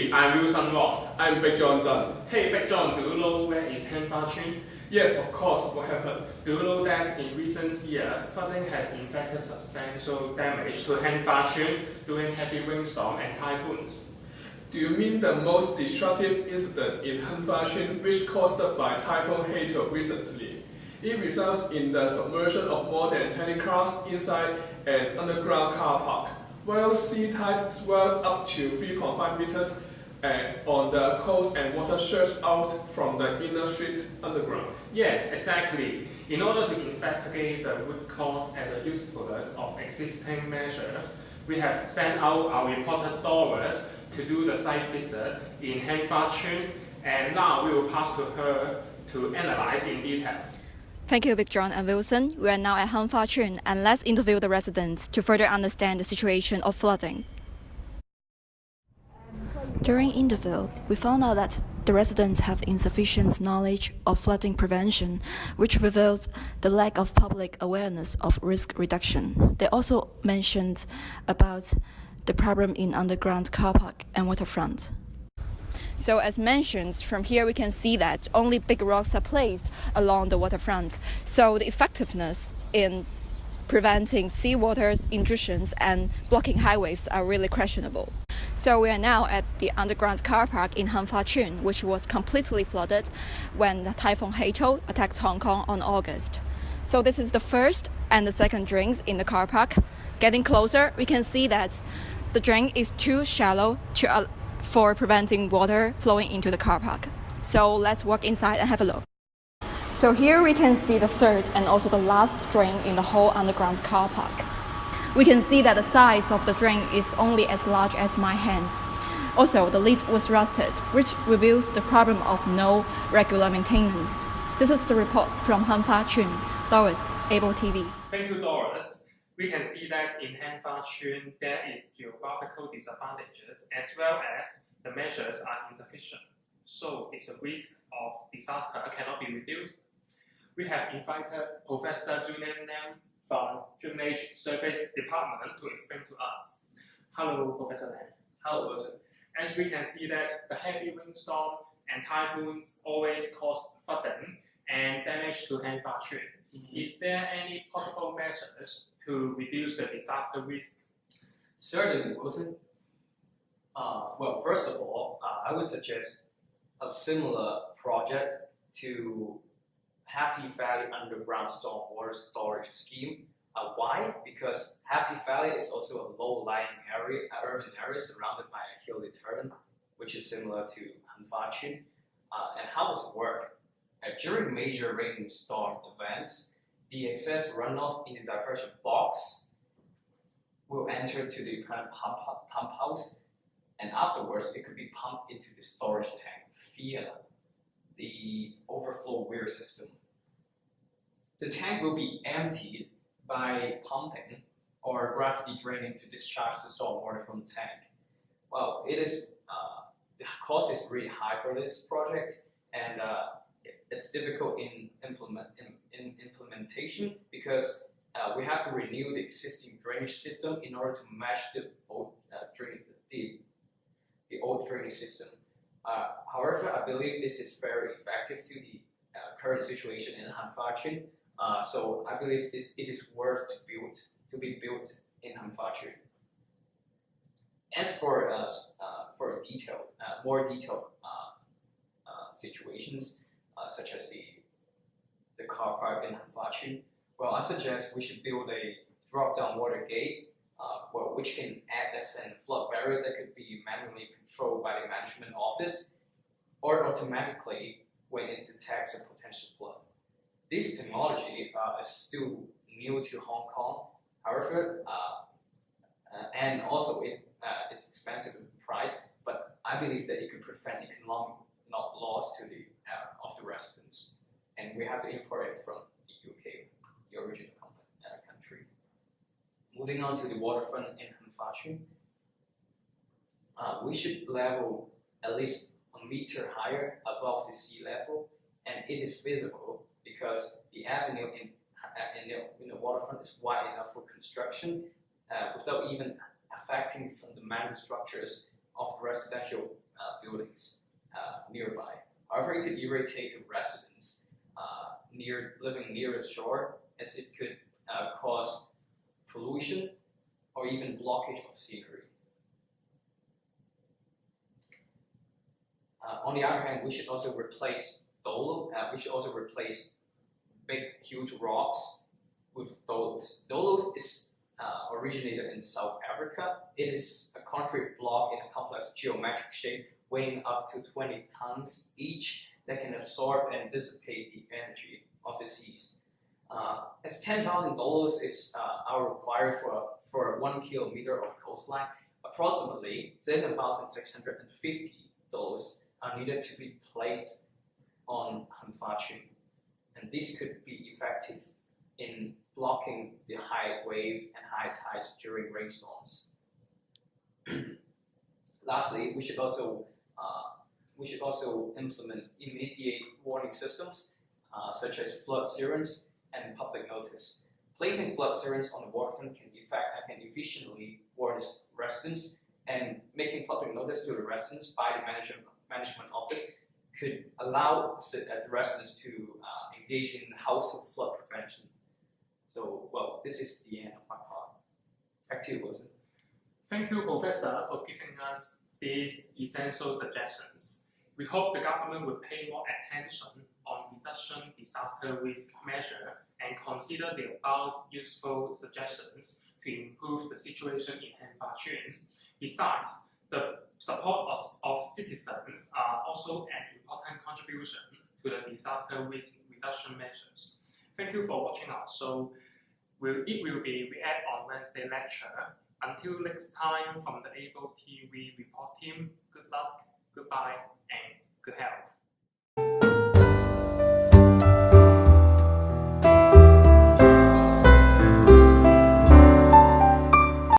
Hey, I'm Wilson Wong. I'm Big John Zhang. Hey, Big John, do you know where is Hanfa Chun? Yes, of course. What happened? Do you know that in recent years, flooding has inflicted substantial damage to Hanfa Chun during heavy rainstorm and typhoons? Do you mean the most destructive incident in Hanfa Chun, which caused by Typhoon Hato recently? It results in the submersion of more than 20 cars inside an underground car park, while sea tide swelled up to 3.5 meters on the coast and water surged out from the inner street underground. Yes, exactly. In order to investigate the root cause and the usefulness of existing measures, we have sent out our reporter Doris to do the site visit in Hanfa Chun, and now we will pass to her to analyze in details. Thank you, Big John and Wilson. We are now at Hanfa Chun, and let's interview the residents to further understand the situation of flooding. During interview, we found out that the residents have insufficient knowledge of flooding prevention, which reveals the lack of public awareness of risk reduction. They also mentioned about the problem in underground car park and waterfront. So as mentioned, from here we can see that only big rocks are placed along the waterfront. So the effectiveness in preventing seawater intrusions and blocking highways are really questionable. So we are now at the underground car park in Hanfa Chun, which was completely flooded when the Typhoon Hato attacked Hong Kong on August. So this is the first and the second drains in the car park. Getting closer, we can see that the drain is too shallow for preventing water flowing into the car park. So let's walk inside and have a look. So here we can see the third and also the last drain in the whole underground car park. We can see that the size of the drain is only as large as my hand. Also, the lid was rusted, which reveals the problem of no regular maintenance. This is the report from Hanfa Chun. Doris, Able TV. Thank you, Doris. We can see that in Hanfa Chun there is geographical disadvantages as well as the measures are insufficient. So its risk of disaster cannot be reduced. We have invited Professor Julian Lam from Drainage Service Department to explain to us. Hello, Professor Lam. Hello, Wilson. As we can see that the heavy rainstorm and typhoons always cause flooding and damage to Hanfa Chun. Is there any possible measures to reduce the disaster risk? Certainly, Wilson. Well, first of all, I would suggest a similar project to Happy Valley Underground Stormwater Storage Scheme. Why? Because Happy Valley is also a low-lying area, urban area surrounded by a hilly terrain, which is similar to Hanfa Chun. And how does it work? During major rainstorm events, the excess runoff in the diversion box will enter to the pump house, and afterwards it could be pumped into the storage tank via the overflow weir system. The tank will be emptied by pumping or gravity draining to discharge the stormwater from the tank. Well, it is the cost is really high for this project, and it's difficult in implementation because we have to renew the existing drainage system in order to match the old drainage system. However, I believe this is very effective to the current situation in Hanfa Chun. So I believe it is worth to be built in Hanfa Chun. As for more detailed situations, such as the car park in Hanfa Chun, well, I suggest we should build a drop-down water gate, which can act as a flood barrier that could be manually controlled by the management office or automatically when it detects a potential flood. This technology is still new to Hong Kong. However, and also it's expensive in price, but I believe that it could prevent economic loss to the residents, and we have to import it from the UK, the original country. Moving on to the waterfront in Hanfa Chun, we should level at least a meter higher above the sea level, and it is feasible because the avenue in the waterfront is wide enough for construction without even affecting fundamental structures of the residential buildings nearby. However, it could irritate the residents living near the shore, as it could cause pollution or even blockage of scenery. On the other hand, we should also replace big, huge rocks with dolos. Dolos is originated in South Africa. It is a concrete block in a complex geometric shape weighing up to 20 tons each that can absorb and dissipate the energy of the seas. As 10,000 dolos is required for 1 kilometer of coastline, approximately 7,650 dolos are needed to be placed on Hanfachun, and this could be effective in blocking the high waves and high tides during rainstorms. Lastly, we should also implement immediate warning systems such as flood sirens and public notice. Placing flood sirens on the waterfront can efficiently warn residents, and making public notice to the residents by the management office could allow the residents to engage in household flood prevention. So, well, this is the end of my part. Back to you, Wilson. Thank you, Professor, for giving us these essential suggestions. We hope the government will pay more attention on reduction disaster risk measure and consider the above useful suggestions to improve the situation in Hanfachun. Besides, the support of citizens are also an important contribution to the disaster risk reduction measures. Thank you for watching our show. It will be react on Wednesday lecture. Until next time, from the Able TV report team, good luck, goodbye, and good health.